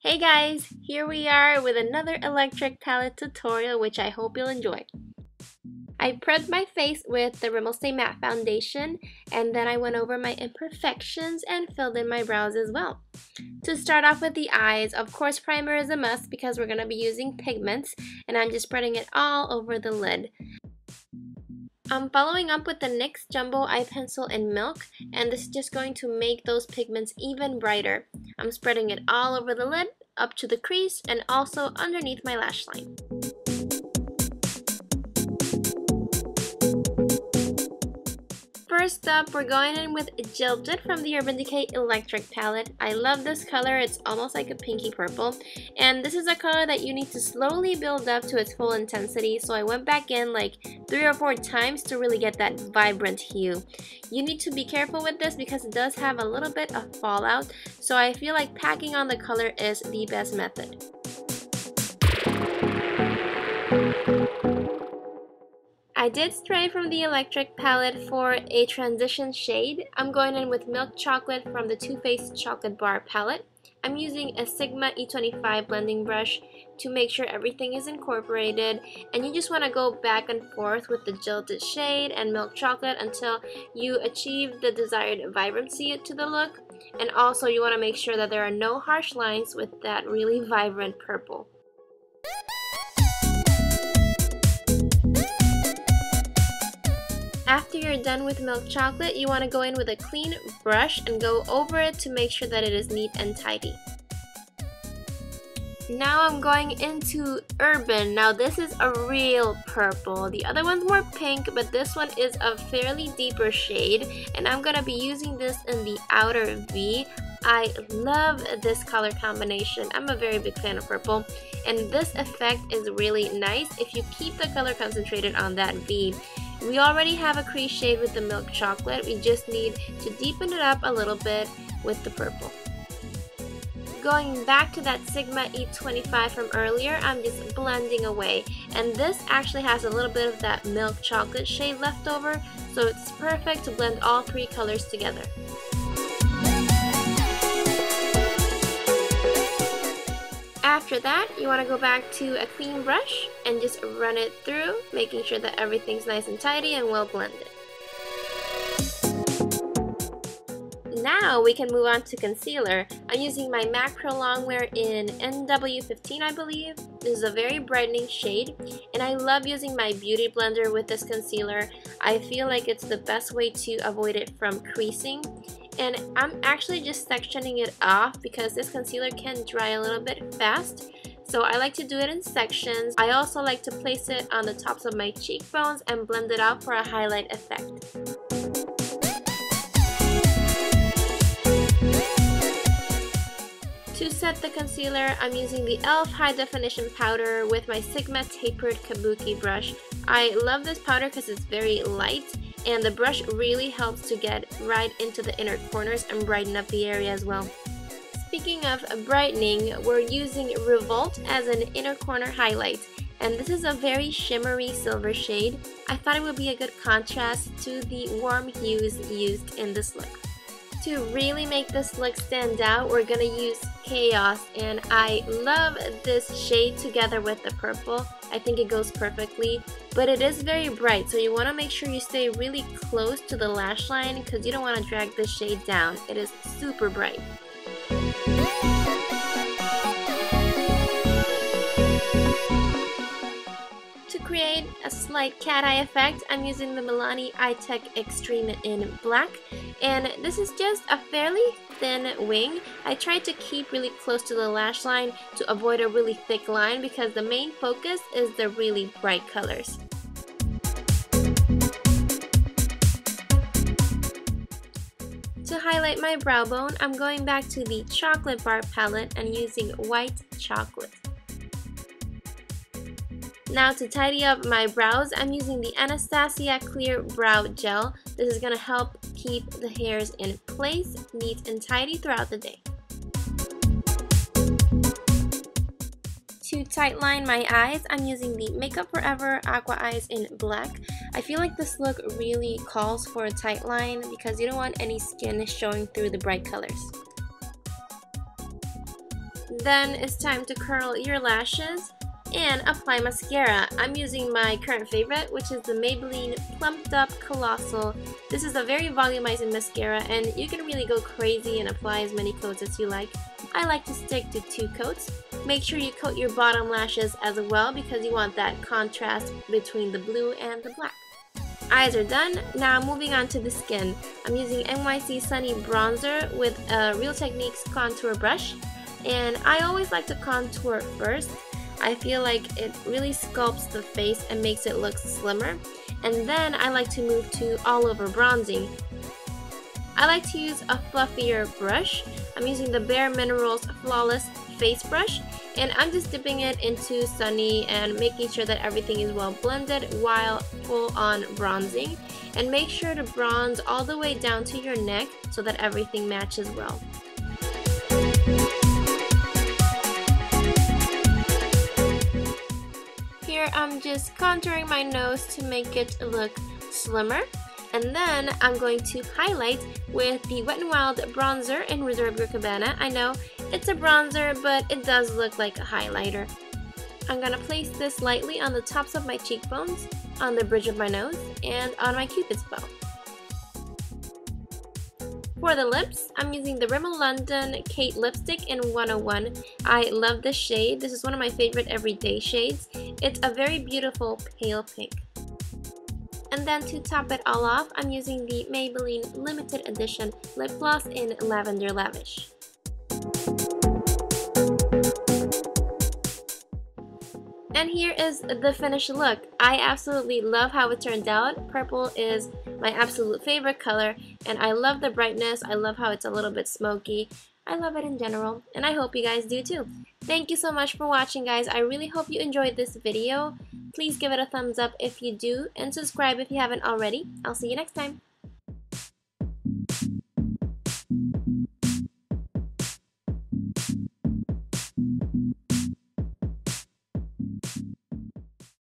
Hey guys, here we are with another electric palette tutorial which I hope you'll enjoy. I prepped my face with the Rimmel Stay Matte Foundation and then I went over my imperfections and filled in my brows as well. To start off with the eyes, of course primer is a must because we're going to be using pigments and I'm just spreading it all over the lid. I'm following up with the NYX Jumbo Eye Pencil in Milk, and this is just going to make those pigments even brighter. I'm spreading it all over the lid, up to the crease, and also underneath my lash line. First up, we're going in with Jilted from the Urban Decay Electric Palette. I love this color, it's almost like a pinky purple. And this is a color that you need to slowly build up to its full intensity, so I went back in like 3 or 4 times to really get that vibrant hue. You need to be careful with this because it does have a little bit of fallout, so I feel like packing on the color is the best method. I did stray from the electric palette for a transition shade. I'm going in with Milk Chocolate from the Too Faced Chocolate Bar palette. I'm using a Sigma E25 blending brush to make sure everything is incorporated, and you just want to go back and forth with the Jilted shade and Milk Chocolate until you achieve the desired vibrancy to the look, and also you want to make sure that there are no harsh lines with that really vibrant purple. After you're done with Milk Chocolate, you want to go in with a clean brush and go over it to make sure that it is neat and tidy. Now I'm going into Urban. Now this is a real purple. The other one's more pink, but this one is a fairly deeper shade, and I'm going to be using this in the outer V. I love this color combination. I'm a very big fan of purple, and this effect is really nice if you keep the color concentrated on that V. We already have a crease shade with the Milk Chocolate. We just need to deepen it up a little bit with the purple. Going back to that Sigma E25 from earlier, I'm just blending away. And this actually has a little bit of that Milk Chocolate shade left over, so it's perfect to blend all 3 colors together. After that, you want to go back to a clean brush and just run it through, making sure that everything's nice and tidy and well blended. Now we can move on to concealer. I'm using my MAC Pro Longwear in NW15, I believe. This is a very brightening shade, and I love using my beauty blender with this concealer. I feel like it's the best way to avoid it from creasing. And I'm actually just sectioning it off because this concealer can dry a little bit fast. So I like to do it in sections. I also like to place it on the tops of my cheekbones and blend it out for a highlight effect. To set the concealer, I'm using the e.l.f. High Definition Powder with my Sigma Tapered Kabuki brush. I love this powder because it's very light, and the brush really helps to get right into the inner corners and brighten up the area as well. Speaking of brightening, we're using Revolt as an inner corner highlight, and this is a very shimmery silver shade. I thought it would be a good contrast to the warm hues used in this look. To really make this look stand out, we're going to use Chaos, and I love this shade together with the purple. I think it goes perfectly, but it is very bright, so you want to make sure you stay really close to the lash line because you don't want to drag this shade down. It is super bright. To create a slight cat eye effect, I'm using the Milani Eye Tech Extreme in black, and this is just a fairly thin wing. I tried to keep really close to the lash line to avoid a really thick line because the main focus is the really bright colors. To highlight my brow bone, I'm going back to the Chocolate Bar palette and using White Chocolate. Now to tidy up my brows, I'm using the Anastasia Clear Brow Gel. This is going to help keep the hairs in place, neat and tidy throughout the day. To tightline my eyes, I'm using the Makeup Forever Aqua Eyes in black. I feel like this look really calls for a tight line because you don't want any skin showing through the bright colors. Then it's time to curl your lashes and apply mascara. I'm using my current favorite, which is the Maybelline Plumped Up Colossal. This is a very volumizing mascara, and you can really go crazy and apply as many coats as you like. I like to stick to 2 coats. Make sure you coat your bottom lashes as well because you want that contrast between the blue and the black. Eyes are done. Now moving on to the skin. I'm using NYC Sunny Bronzer with a Real Techniques contour brush, and I always like to contour first. I feel like it really sculpts the face and makes it look slimmer, and then I like to move to all over bronzing. I like to use a fluffier brush. I'm using the Bare Minerals Flawless Face Brush, and I'm just dipping it into Sunny and making sure that everything is well blended while full on bronzing. And make sure to bronze all the way down to your neck so that everything matches well. Here I'm just contouring my nose to make it look slimmer, and then I'm going to highlight with the Wet n Wild bronzer in Reserve Your Cabana. I know it's a bronzer, but it does look like a highlighter. I'm gonna place this lightly on the tops of my cheekbones, on the bridge of my nose, and on my cupid's bow. For the lips, I'm using the Rimmel London Kate lipstick in 101. I love this shade. This is one of my favorite everyday shades. It's a very beautiful pale pink. And then to top it all off, I'm using the Maybelline limited edition lip gloss in Lavender Lavish. And here is the finished look. I absolutely love how it turned out. Purple is my absolute favorite color, and I love the brightness. I love how it's a little bit smoky. I love it in general, and I hope you guys do too. Thank you so much for watching, guys. I really hope you enjoyed this video. Please give it a thumbs up if you do, and subscribe if you haven't already. I'll see you next time.